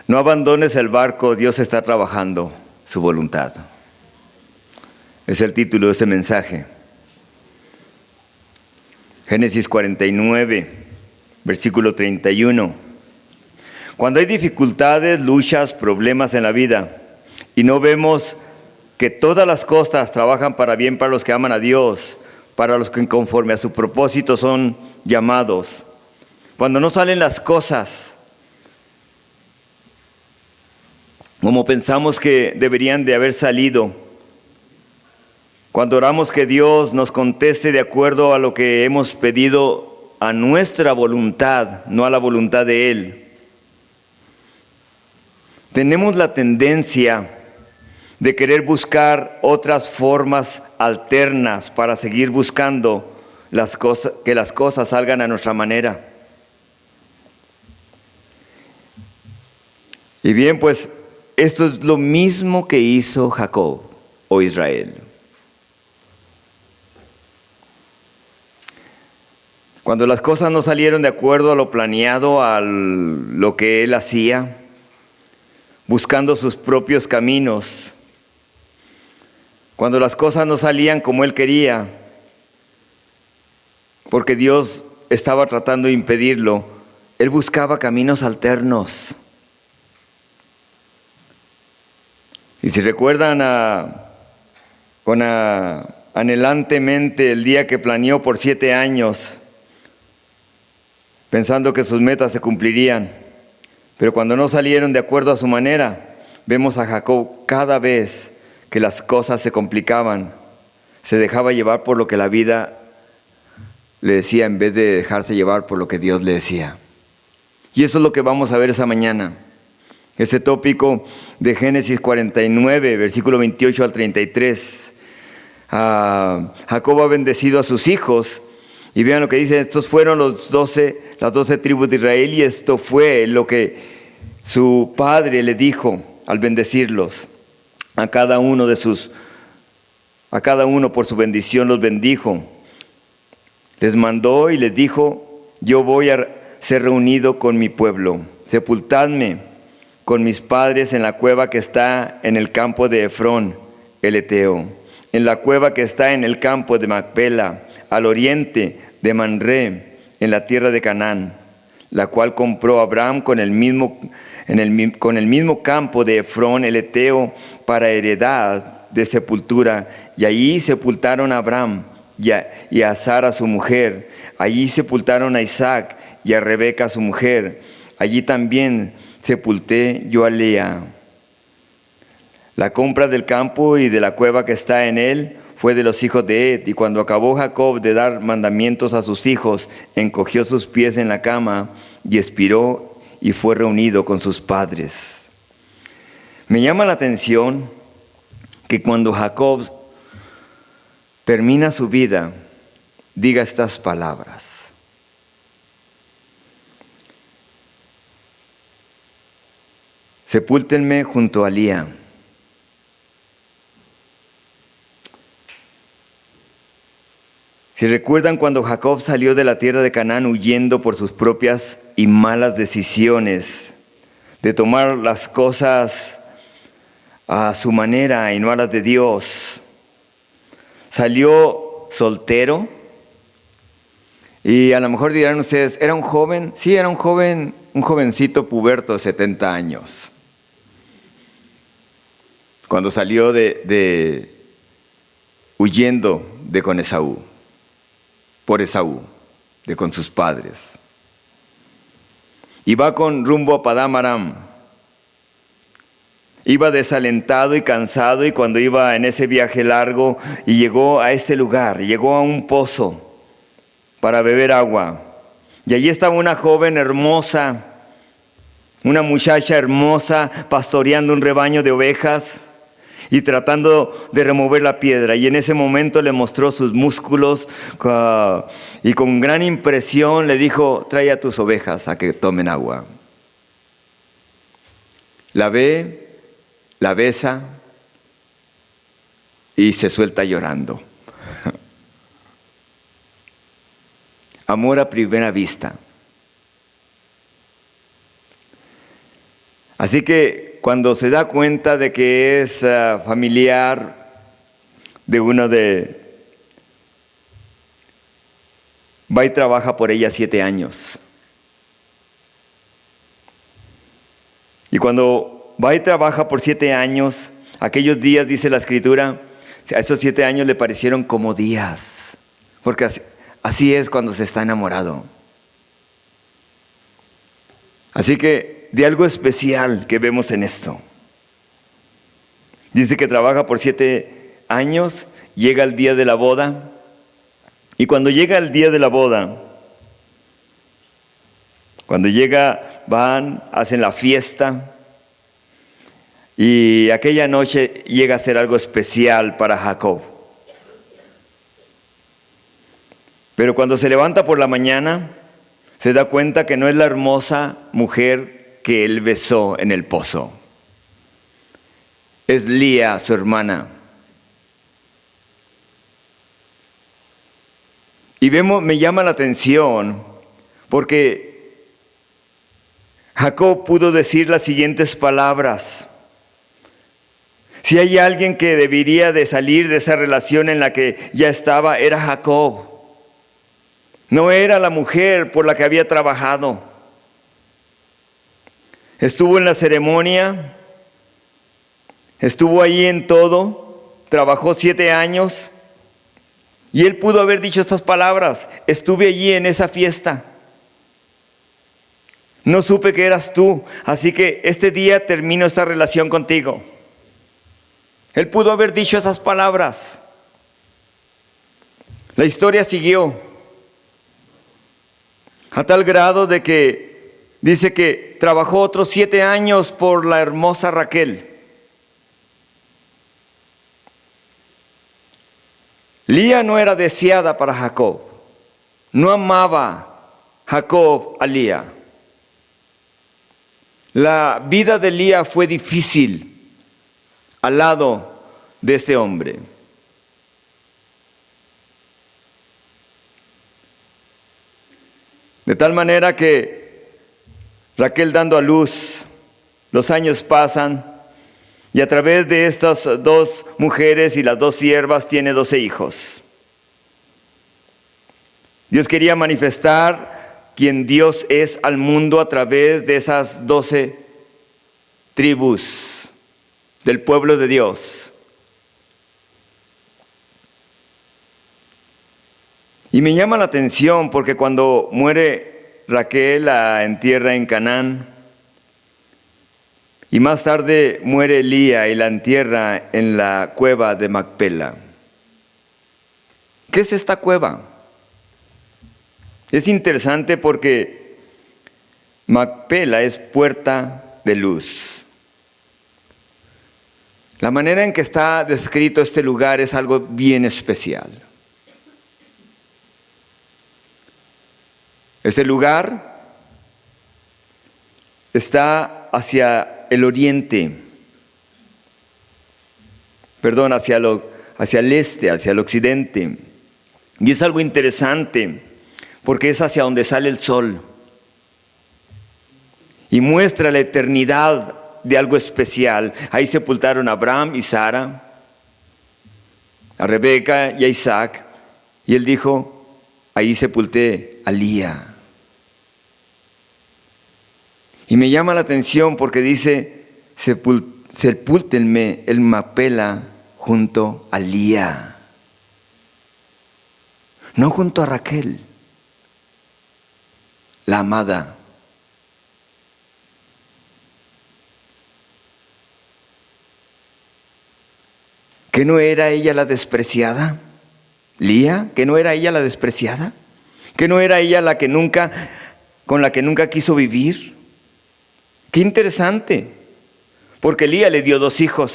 No abandones el barco, Dios está trabajando su voluntad. Es el título de este mensaje. Génesis 49, versículo 31. Cuando hay dificultades, luchas, problemas en la vida y no vemos que todas las cosas trabajan para bien para los que aman a Dios, para los que conforme a su propósito son llamados. Cuando no salen las cosas como pensamos que deberían de haber salido, cuando oramos que Dios nos conteste de acuerdo a lo que hemos pedido, a nuestra voluntad, no a la voluntad de Él, tenemos la tendencia de querer buscar otras formas alternas para seguir buscando que las cosas salgan a nuestra manera. Y bien, pues esto es lo mismo que hizo Jacob o Israel. Cuando las cosas no salieron de acuerdo a lo planeado, a lo que él hacía, buscando sus propios caminos, cuando las cosas no salían como él quería, porque Dios estaba tratando de impedirlo, él buscaba caminos alternos. Y si recuerdan anhelantemente el día que planeó por 7 años, pensando que sus metas se cumplirían, pero cuando no salieron de acuerdo a su manera, vemos a Jacob cada vez que las cosas se complicaban, se dejaba llevar por lo que la vida le decía en vez de dejarse llevar por lo que Dios le decía. Y eso es lo que vamos a ver esa mañana. Este tópico de Génesis 49, versículo 28 al 33. Jacob ha bendecido a sus hijos. Y vean lo que dice, estos fueron las 12 tribus de Israel, y esto fue lo que su padre le dijo al bendecirlos. A cada uno por su bendición los bendijo. Les mandó y les dijo: yo voy a ser reunido con mi pueblo. Sepultadme con mis padres en la cueva que está en el campo de Efrón, el Eteo, en la cueva que está en el campo de Macpela, al oriente de Manré, en la tierra de Canaán, la cual compró Abraham con el mismo campo de Efrón, el Eteo, para heredad de sepultura. Y allí sepultaron a Abraham y a Sara su mujer. Allí sepultaron a Isaac y a Rebeca su mujer. Allí también sepulté yo a Lea. La compra del campo y de la cueva que está en él fue de los hijos de Ed. Y cuando acabó Jacob de dar mandamientos a sus hijos, encogió sus pies en la cama y expiró y fue reunido con sus padres. Me llama la atención que cuando Jacob termina su vida, diga estas palabras: sepúltenme junto a Lía. Si recuerdan, cuando Jacob salió de la tierra de Canaán huyendo por sus propias y malas decisiones de tomar las cosas a su manera y no a las de Dios, salió soltero. Y a lo mejor dirán ustedes, ¿era un joven? Sí, era un jovencito puberto de 70 años. Cuando salió huyendo por Esaú, con sus padres. Y va con rumbo a Padán Aram. Iba desalentado y cansado, y cuando iba en ese viaje largo y llegó a este lugar, llegó a un pozo para beber agua. Y allí estaba una joven hermosa, una muchacha hermosa, pastoreando un rebaño de ovejas y tratando de remover la piedra. Y en ese momento le mostró sus músculos y con gran impresión le dijo: trae a tus ovejas a que tomen agua. La ve, la besa y se suelta llorando. Amor a primera vista. Así que cuando se da cuenta de que es familiar de uno va y trabaja por ella 7 años. Y cuando va y trabaja por 7 años, aquellos días, dice la Escritura, a esos 7 años le parecieron como días, porque así es cuando se está enamorado. Así que de algo especial que vemos en esto. Dice que trabaja por 7 años, llega el día de la boda, y cuando llega el día de la boda, cuando llega, van, hacen la fiesta, y aquella noche llega a ser algo especial para Jacob. Pero cuando se levanta por la mañana, se da cuenta que no es la hermosa mujer que él besó en el pozo. Es Lía, su hermana. Y me llama la atención porque Jacob pudo decir las siguientes palabras. Si hay alguien que debería de salir de esa relación en la que ya estaba, era Jacob. No era la mujer por la que había trabajado. Estuvo en la ceremonia, estuvo ahí en todo, trabajó 7 años. Y él pudo haber dicho estas palabras: estuve allí en esa fiesta. No supe que eras tú, así que este día termino esta relación contigo. Él pudo haber dicho esas palabras. La historia siguió a tal grado de que dice que trabajó otros 7 años por la hermosa Raquel. Lía no era deseada para Jacob. No amaba Jacob a Lía. La vida de Lía fue difícil al lado de ese hombre. De tal manera que Raquel dando a luz, los años pasan, y a través de estas 2 mujeres y las 2 siervas tiene 12 hijos. Dios quería manifestar quién Dios es al mundo a través de esas 12 tribus del pueblo de Dios. Y me llama la atención porque cuando muere Raquel, la entierra en Canaán. Y más tarde muere Lía y la entierra en la cueva de Macpela. ¿Qué es esta cueva? Es interesante porque Macpela es puerta de luz. La manera en que está descrito este lugar es algo bien especial. Este lugar está hacia el oriente, hacia el este, hacia el occidente. Y es algo interesante porque es hacia donde sale el sol y muestra la eternidad de algo especial. Ahí sepultaron a Abraham y Sara, a Rebeca y a Isaac, y él dijo: ahí sepulté a Lía. Y me llama la atención porque dice: sepúltenme el Macpela junto a Lía. No junto a Raquel, la amada. ¿Que no era ella la despreciada? ¿Lía? ¿Que no era ella la despreciada? ¿Que no era ella con la que nunca quiso vivir? Qué interesante, porque Lía le dio 2 hijos,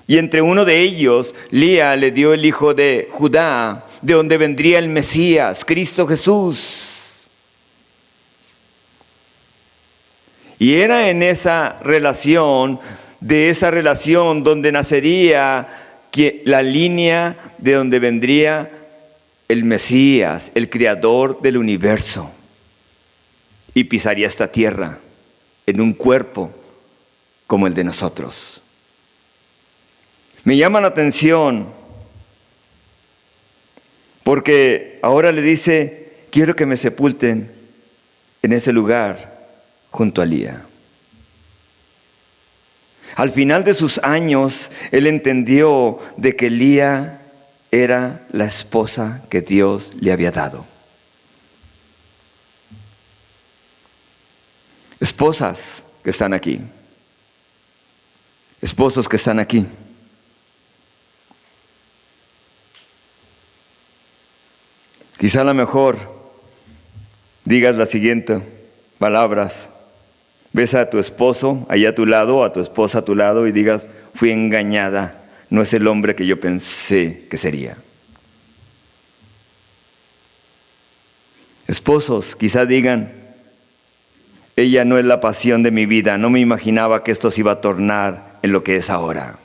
y entre uno de ellos, Lía le dio el hijo de Judá, de donde vendría el Mesías, Cristo Jesús. Y era en esa relación donde nacería la línea de donde vendría el Mesías, el creador del universo, y pisaría esta tierra en un cuerpo como el de nosotros. Me llama la atención porque ahora le dice, quiero que me sepulten en ese lugar junto a Lía. Al final de sus años, él entendió de que Lía era la esposa que Dios le había dado. Esposas que están aquí, esposos que están aquí. Quizá a lo mejor digas las siguientes palabras. Ves a tu esposo ahí a tu lado, a tu esposa a tu lado y digas, fui engañada, no es el hombre que yo pensé que sería. Esposos, quizá digan, ella no es la pasión de mi vida, no me imaginaba que esto se iba a tornar en lo que es ahora.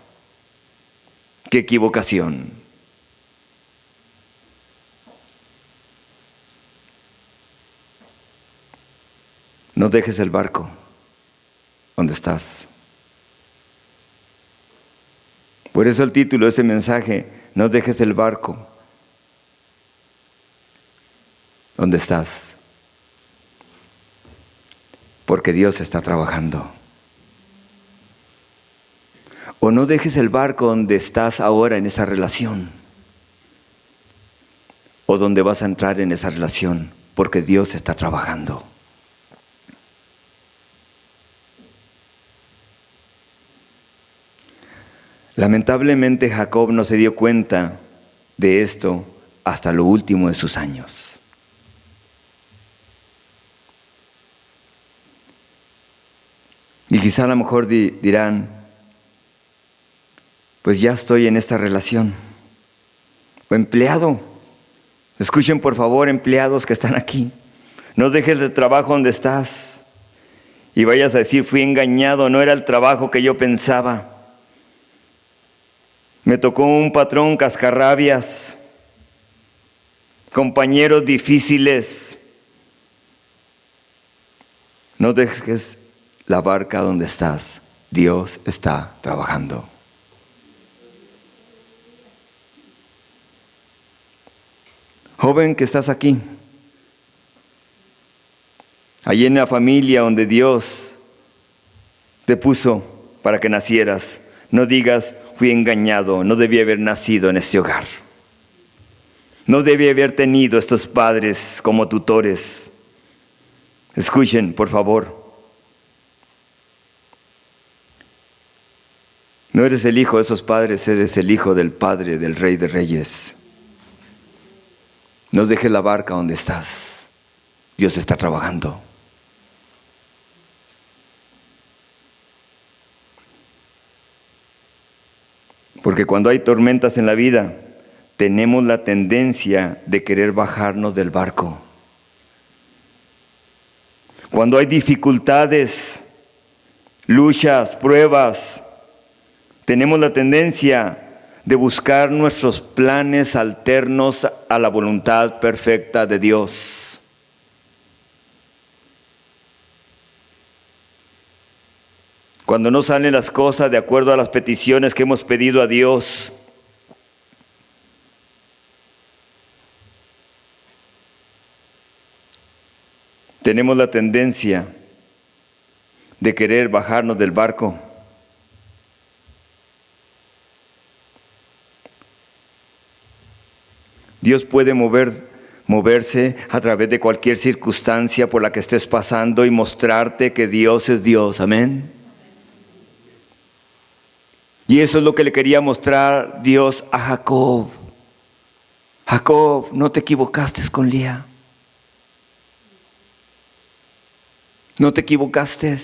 ¡Qué equivocación! No dejes el barco donde estás. Por eso el título de este mensaje, no dejes el barco donde estás. Porque Dios está trabajando. O no dejes el barco donde estás ahora en esa relación. O donde vas a entrar en esa relación, porque Dios está trabajando. Lamentablemente Jacob no se dio cuenta de esto hasta lo último de sus años. Y quizá a lo mejor dirán, pues ya estoy en esta relación. O empleado. Escuchen por favor, empleados que están aquí. No dejes el trabajo donde estás y vayas a decir, fui engañado, no era el trabajo que yo pensaba. Me tocó un patrón cascarrabias, compañeros difíciles. No dejes la barca donde estás. Dios está trabajando. Joven que estás aquí, allí en la familia donde Dios te puso para que nacieras, no digas, fui engañado, no debí haber nacido en este hogar. No debí haber tenido estos padres como tutores. Escuchen, por favor. No eres el hijo de esos padres, eres el hijo del Padre, del Rey de Reyes. No dejes la barca donde estás. Dios está trabajando. Porque cuando hay tormentas en la vida, tenemos la tendencia de querer bajarnos del barco. Cuando hay dificultades, luchas, pruebas, tenemos la tendencia de buscar nuestros planes alternos a la voluntad perfecta de Dios. Cuando no salen las cosas de acuerdo a las peticiones que hemos pedido a Dios, tenemos la tendencia de querer bajarnos del barco. Dios puede moverse a través de cualquier circunstancia por la que estés pasando y mostrarte que Dios es Dios. Amén. Y eso es lo que le quería mostrar Dios a Jacob. Jacob, no te equivocaste con Lía. No te equivocaste.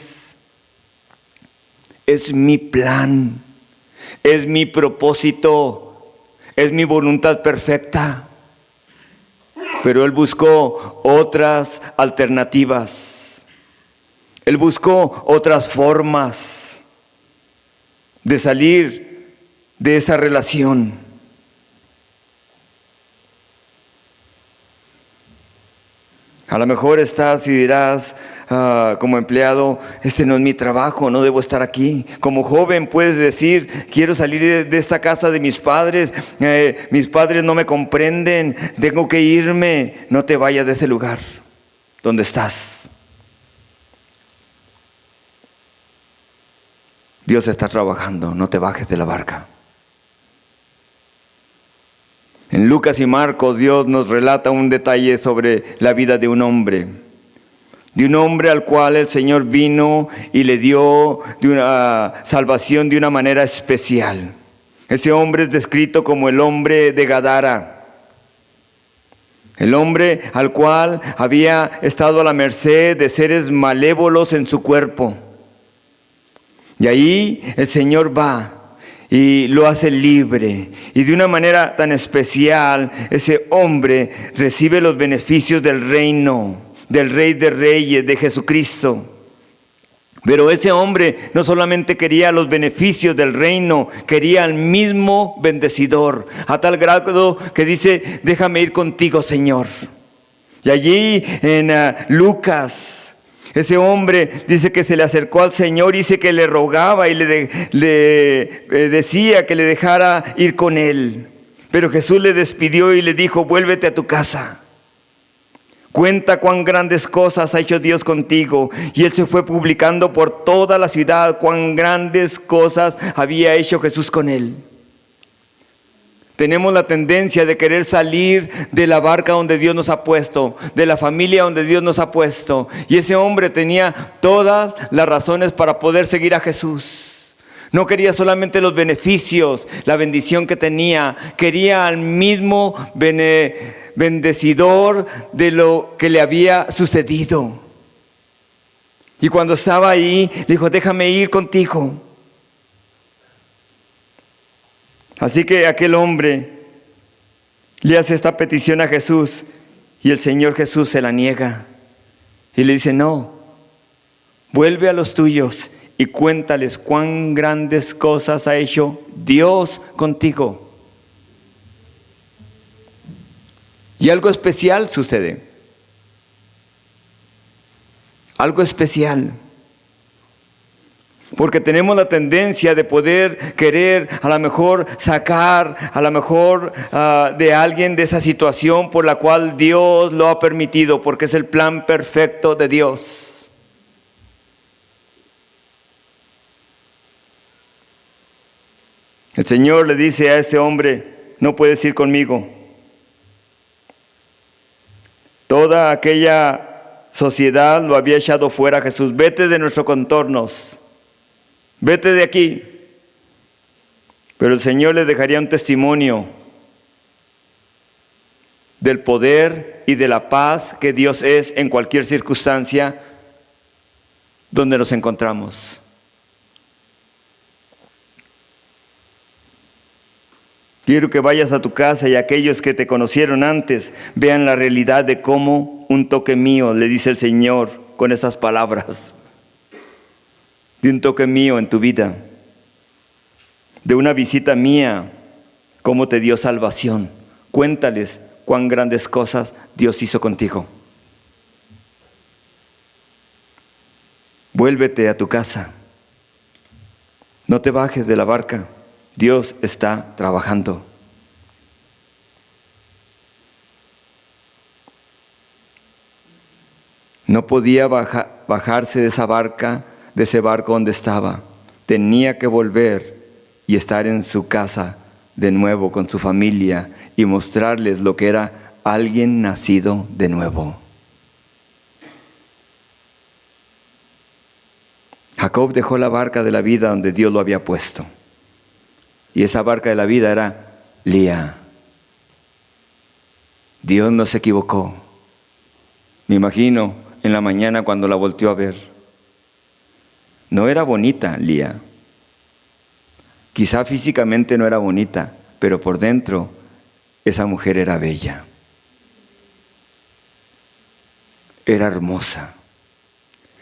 Es mi plan. Es mi propósito. Es mi voluntad perfecta. Pero él buscó otras alternativas. Él buscó otras formas de salir de esa relación. A lo mejor estás y dirás, como empleado, este no es mi trabajo, no debo estar aquí. Como joven puedes decir, quiero salir de esta casa de mis padres no me comprenden, tengo que irme. No te vayas de ese lugar donde estás. Dios está trabajando, no te bajes de la barca. En Lucas y Marcos, Dios nos relata un detalle sobre la vida de un hombre al cual el Señor vino y le dio de una salvación de una manera especial. Ese hombre es descrito como el hombre de Gadara, el hombre al cual había estado a la merced de seres malévolos en su cuerpo. Y ahí el Señor va y lo hace libre. Y de una manera tan especial, ese hombre recibe los beneficios del reino, del Rey de Reyes, de Jesucristo. Pero ese hombre no solamente quería los beneficios del reino, quería al mismo bendecidor, a tal grado que dice, déjame ir contigo, Señor. Y allí en Lucas, ese hombre dice que se le acercó al Señor y dice que le rogaba y le decía que le dejara ir con él. Pero Jesús le despidió y le dijo, vuélvete a tu casa. Cuenta cuán grandes cosas ha hecho Dios contigo. Y él se fue publicando por toda la ciudad cuán grandes cosas había hecho Jesús con él. Tenemos la tendencia de querer salir de la barca donde Dios nos ha puesto, de la familia donde Dios nos ha puesto. Y ese hombre tenía todas las razones para poder seguir a Jesús. No quería solamente los beneficios, la bendición que tenía, quería al mismo bendecidor de lo que le había sucedido. Y cuando estaba ahí, le dijo, déjame ir contigo. Así que aquel hombre le hace esta petición a Jesús y el Señor Jesús se la niega. Y le dice, no, vuelve a los tuyos y cuéntales cuán grandes cosas ha hecho Dios contigo. Y algo especial sucede. Algo especial. Porque tenemos la tendencia de poder querer a lo mejor sacar de alguien de esa situación por la cual Dios lo ha permitido, porque es el plan perfecto de Dios. El Señor le dice a ese hombre, no puedes ir conmigo. Toda aquella sociedad lo había echado fuera a Jesús. Vete de nuestros contornos. Vete de aquí. Pero el Señor les dejaría un testimonio del poder y de la paz que Dios es en cualquier circunstancia donde nos encontramos. Quiero que vayas a tu casa y aquellos que te conocieron antes vean la realidad de cómo un toque mío, le dice el Señor con estas palabras, de un toque mío en tu vida, de una visita mía, cómo te dio salvación. Cuéntales cuán grandes cosas Dios hizo contigo. Vuélvete a tu casa. No te bajes de la barca. Dios está trabajando. No podía bajarse de esa barca, de ese barco donde estaba. Tenía que volver y estar en su casa de nuevo con su familia y mostrarles lo que era alguien nacido de nuevo. Jacob dejó la barca de la vida donde Dios lo había puesto. Y esa barca de la vida era Lía. Dios no se equivocó. Me imagino en la mañana cuando la volteó a ver. No era bonita Lía. Quizá físicamente no era bonita, pero por dentro esa mujer era bella. Era hermosa.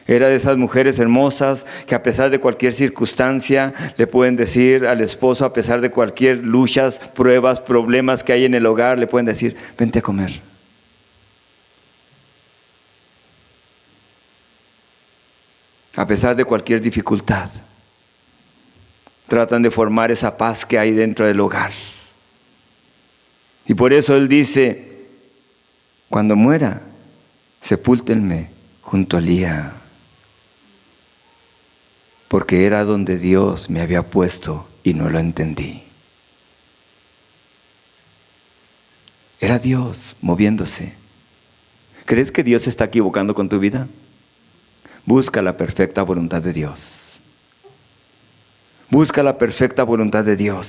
Era de esas mujeres hermosas que a pesar de cualquier circunstancia le pueden decir al esposo, a pesar de cualquier luchas, pruebas, problemas que hay en el hogar, le pueden decir, vente a comer. a pesar de cualquier dificultad. Tratan de formar esa paz que hay dentro del hogar. Y por eso Él dice, cuando muera, sepúltenme junto a Lía, porque era donde Dios me había puesto y no lo entendí. Era Dios moviéndose. ¿Crees que Dios se está equivocando con tu vida? Busca la perfecta voluntad de Dios. Busca la perfecta voluntad de Dios.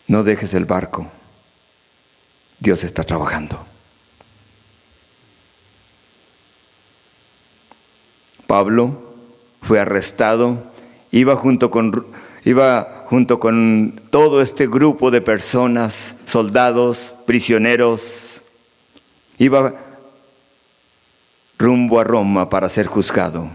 No dejes el barco. Dios está trabajando. Pablo fue arrestado, iba junto con todo este grupo de personas, soldados, prisioneros, iba rumbo a Roma para ser juzgado.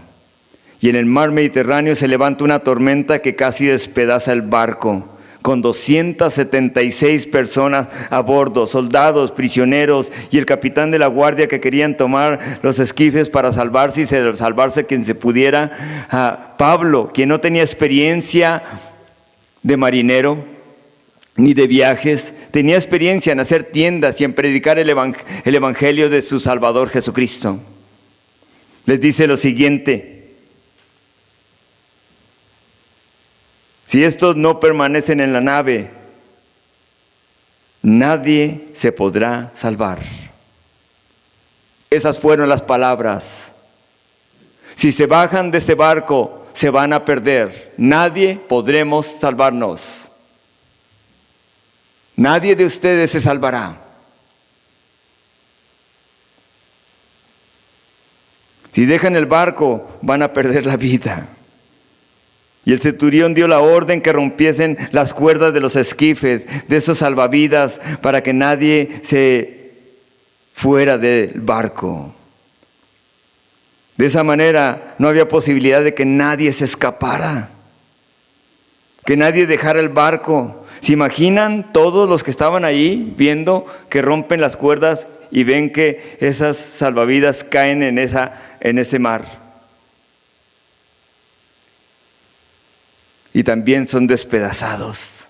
Y en el mar Mediterráneo se levanta una tormenta que casi despedaza el barco, con 276 personas a bordo, soldados, prisioneros y el capitán de la guardia que querían tomar los esquifes para salvarse y salvarse quien se pudiera. Pablo, quien no tenía experiencia de marinero ni de viajes, tenía experiencia en hacer tiendas y en predicar el evangelio de su Salvador Jesucristo. Les dice lo siguiente: si estos no permanecen en la nave, nadie se podrá salvar. Esas fueron las palabras. Si se bajan de este barco, se van a perder. Nadie podremos salvarnos. Nadie de ustedes se salvará. Si dejan el barco, van a perder la vida. Y el centurión dio la orden que rompiesen las cuerdas de los esquifes, de esos salvavidas, para que nadie se fuera del barco. De esa manera no había posibilidad de que nadie se escapara, que nadie dejara el barco. ¿Se imaginan todos los que estaban ahí viendo que rompen las cuerdas y ven que esas salvavidas caen en ese mar? Y también son despedazados.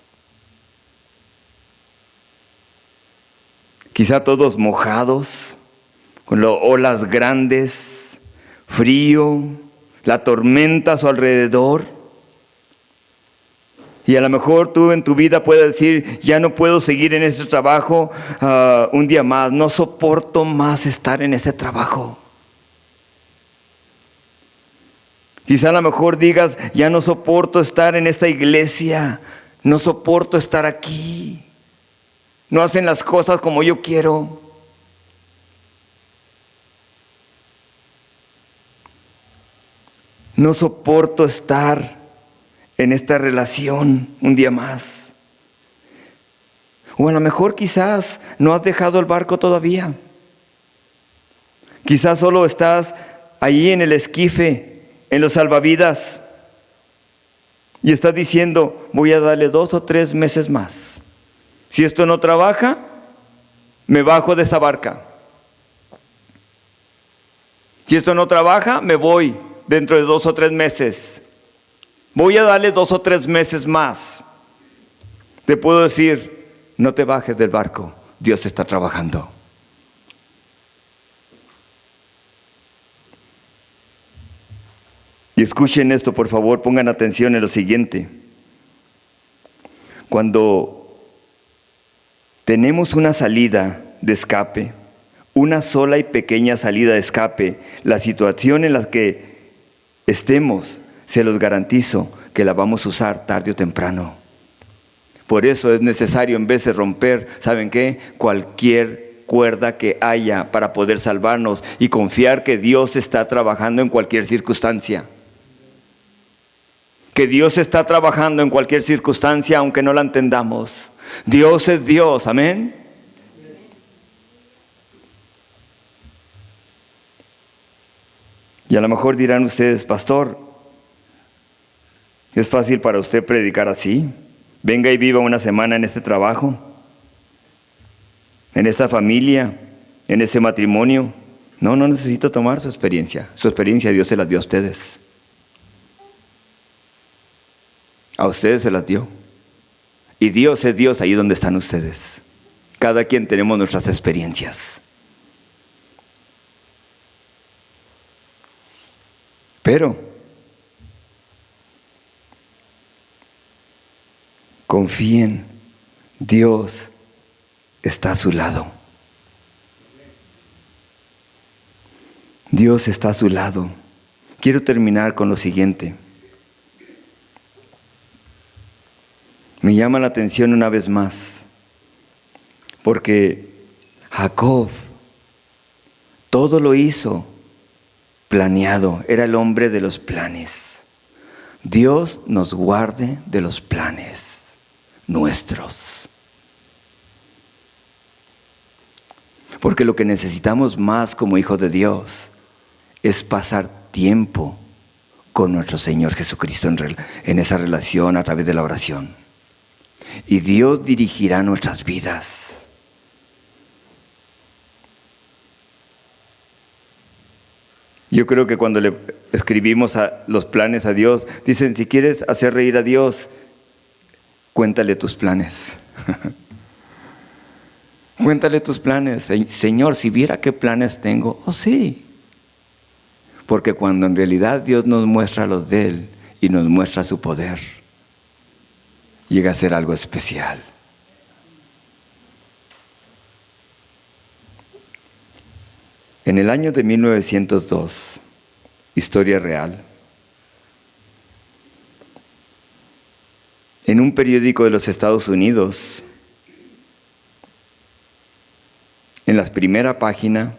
Quizá todos mojados, con olas grandes, frío, la tormenta a su alrededor. Y a lo mejor tú en tu vida puedes decir, ya no puedo seguir en este trabajo un día más, no soporto más estar en ese trabajo. Quizá a lo mejor digas, ya no soporto estar en esta iglesia, no soporto estar aquí, no hacen las cosas como yo quiero. No soporto estar en esta relación un día más. O a lo mejor quizás no has dejado el barco todavía. Quizás solo estás ahí en el esquife, en los salvavidas, y estás diciendo, voy a darle 2 o 3 meses más. Si esto no trabaja, me bajo de esa barca. Si esto no trabaja, me voy dentro de 2 o 3 meses. Voy a darle 2 o 3 meses más. Te puedo decir, no te bajes del barco, Dios está trabajando. Y escuchen esto, por favor, pongan atención en lo siguiente. Cuando tenemos una salida de escape, una sola y pequeña salida de escape, la situación en la que estemos, se los garantizo que la vamos a usar tarde o temprano. Por eso es necesario, en vez de romper, ¿saben qué? Cualquier cuerda que haya para poder salvarnos y confiar que Dios está trabajando en cualquier circunstancia. Que Dios está trabajando en cualquier circunstancia, aunque no la entendamos. Dios es Dios, amén. Y a lo mejor dirán ustedes, pastor, ¿es fácil para usted predicar así? Venga y viva una semana en este trabajo, en esta familia, en este matrimonio. No necesito tomar su experiencia. Su experiencia Dios se las dio a ustedes. A ustedes se las dio. Y Dios es Dios ahí donde están ustedes. Cada quien tenemos nuestras experiencias. Pero confíen, Dios está a su lado. Dios está a su lado. Quiero terminar con lo siguiente. Me llama la atención una vez más, porque Jacob todo lo hizo planeado, era el hombre de los planes. Dios nos guarde de los planes nuestros. Porque lo que necesitamos más como hijos de Dios es pasar tiempo con nuestro Señor Jesucristo en esa relación a través de la oración. Y Dios dirigirá nuestras vidas. Yo creo que cuando le escribimos los planes a Dios, dicen, si quieres hacer reír a Dios, cuéntale tus planes. Cuéntale tus planes. Señor, si viera qué planes tengo, sí. Porque cuando en realidad Dios nos muestra los de Él y nos muestra su poder, llega a ser algo especial. En el año de 1902, historia real, en un periódico de los Estados Unidos, en la primera página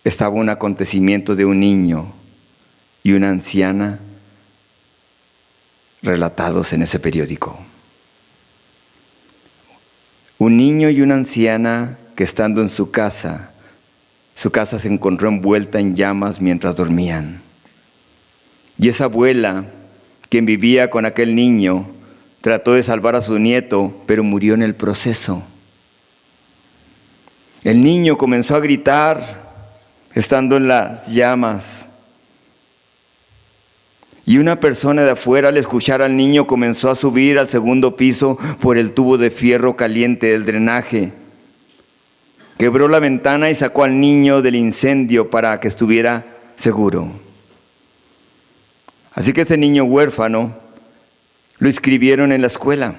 estaba un acontecimiento de un niño y una anciana relatados en ese periódico. Un niño y una anciana que estando en su casa se encontró envuelta en llamas mientras dormían. Y esa abuela, quien vivía con aquel niño, trató de salvar a su nieto, pero murió en el proceso. El niño comenzó a gritar, estando en las llamas. Y una persona de afuera, al escuchar al niño, comenzó a subir al segundo piso por el tubo de fierro caliente del drenaje. Quebró la ventana y sacó al niño del incendio para que estuviera seguro. Así que ese niño huérfano lo inscribieron en la escuela.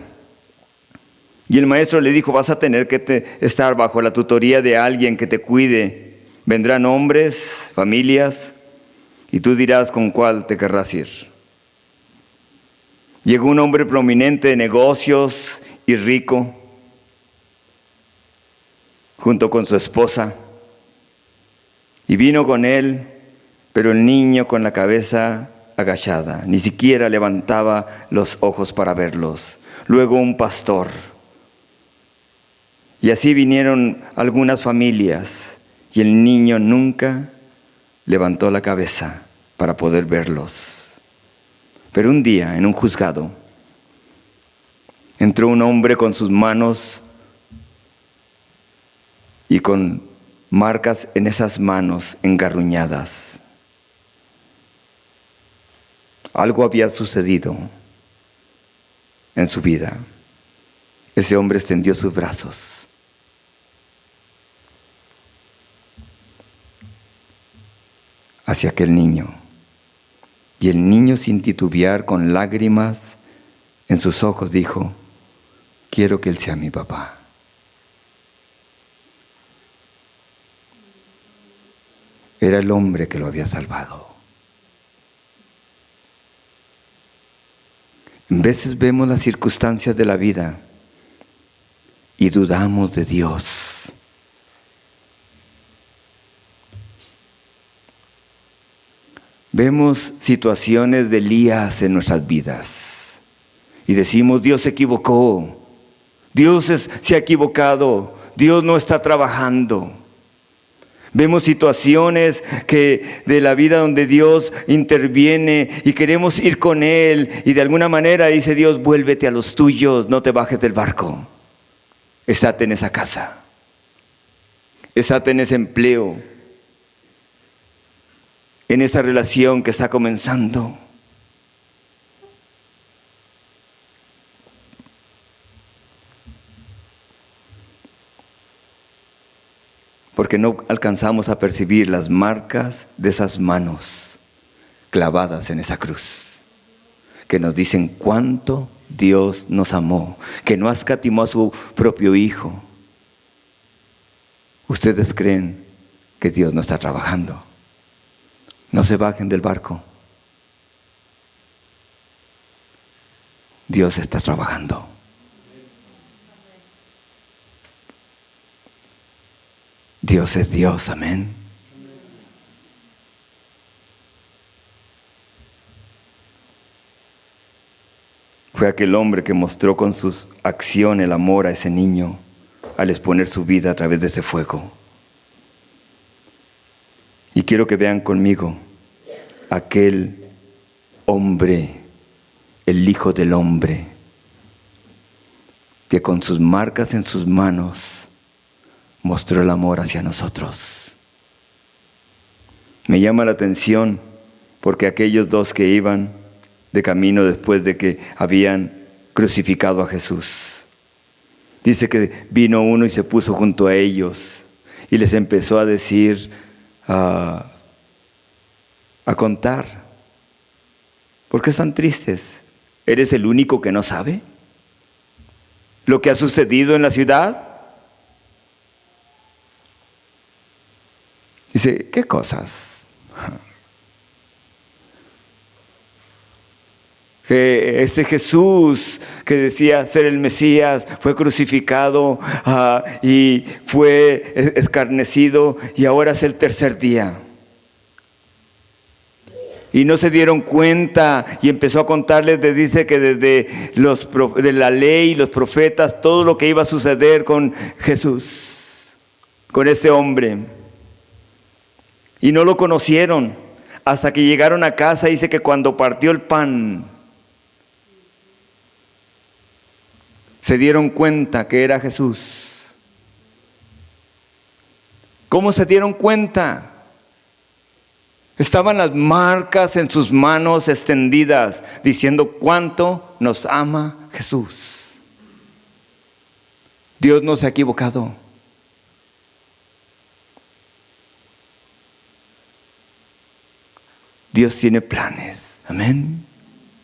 Y el maestro le dijo, vas a tener que estar bajo la tutoría de alguien que te cuide. Vendrán hombres, familias, y tú dirás con cuál te querrás ir. Llegó un hombre prominente de negocios y rico, junto con su esposa, y vino con él, pero el niño con la cabeza agachada, ni siquiera levantaba los ojos para verlos. Luego un pastor. Y así vinieron algunas familias, y el niño nunca levantó la cabeza para poder verlos. Pero un día, en un juzgado, entró un hombre con sus manos y con marcas en esas manos engarruñadas. Algo había sucedido en su vida. Ese hombre extendió sus brazos hacia aquel niño. Y el niño, sin titubear, con lágrimas en sus ojos, dijo, quiero que él sea mi papá. Era el hombre que lo había salvado. En veces vemos las circunstancias de la vida y dudamos de Dios. Vemos situaciones de Elías en nuestras vidas y decimos, Dios se equivocó, Dios se ha equivocado, Dios no está trabajando. Vemos situaciones de la vida donde Dios interviene y queremos ir con Él y de alguna manera dice Dios, vuélvete a los tuyos, no te bajes del barco. Estate en esa casa, estate en ese empleo, en esa relación que está comenzando. Porque no alcanzamos a percibir las marcas de esas manos clavadas en esa cruz, que nos dicen cuánto Dios nos amó, que no escatimó a su propio Hijo. ¿Ustedes creen que Dios no está trabajando? No se bajen del barco. Dios está trabajando. Dios es Dios, amén. Fue aquel hombre que mostró con sus acciones el amor a ese niño al exponer su vida a través de ese fuego. Y quiero que vean conmigo aquel hombre, el Hijo del Hombre, que con sus marcas en sus manos mostró el amor hacia nosotros. Me llama la atención porque aquellos dos que iban de camino después de que habían crucificado a Jesús, dice que vino uno y se puso junto a ellos y les empezó a decir, a contar. ¿Por qué están tristes? ¿Eres el único que no sabe lo que ha sucedido en la ciudad? Dice, ¿qué cosas? Que este Jesús que decía ser el Mesías fue crucificado y fue escarnecido y ahora es el tercer día. Y no se dieron cuenta y empezó a contarles, dice que desde de la ley y los profetas, todo lo que iba a suceder con Jesús, con este hombre. Y no lo conocieron hasta que llegaron a casa. Dice que cuando partió el pan, se dieron cuenta que era Jesús. ¿Cómo se dieron cuenta? Estaban las marcas en sus manos extendidas, diciendo cuánto nos ama Jesús. Dios no se ha equivocado. Dios tiene planes. Amén.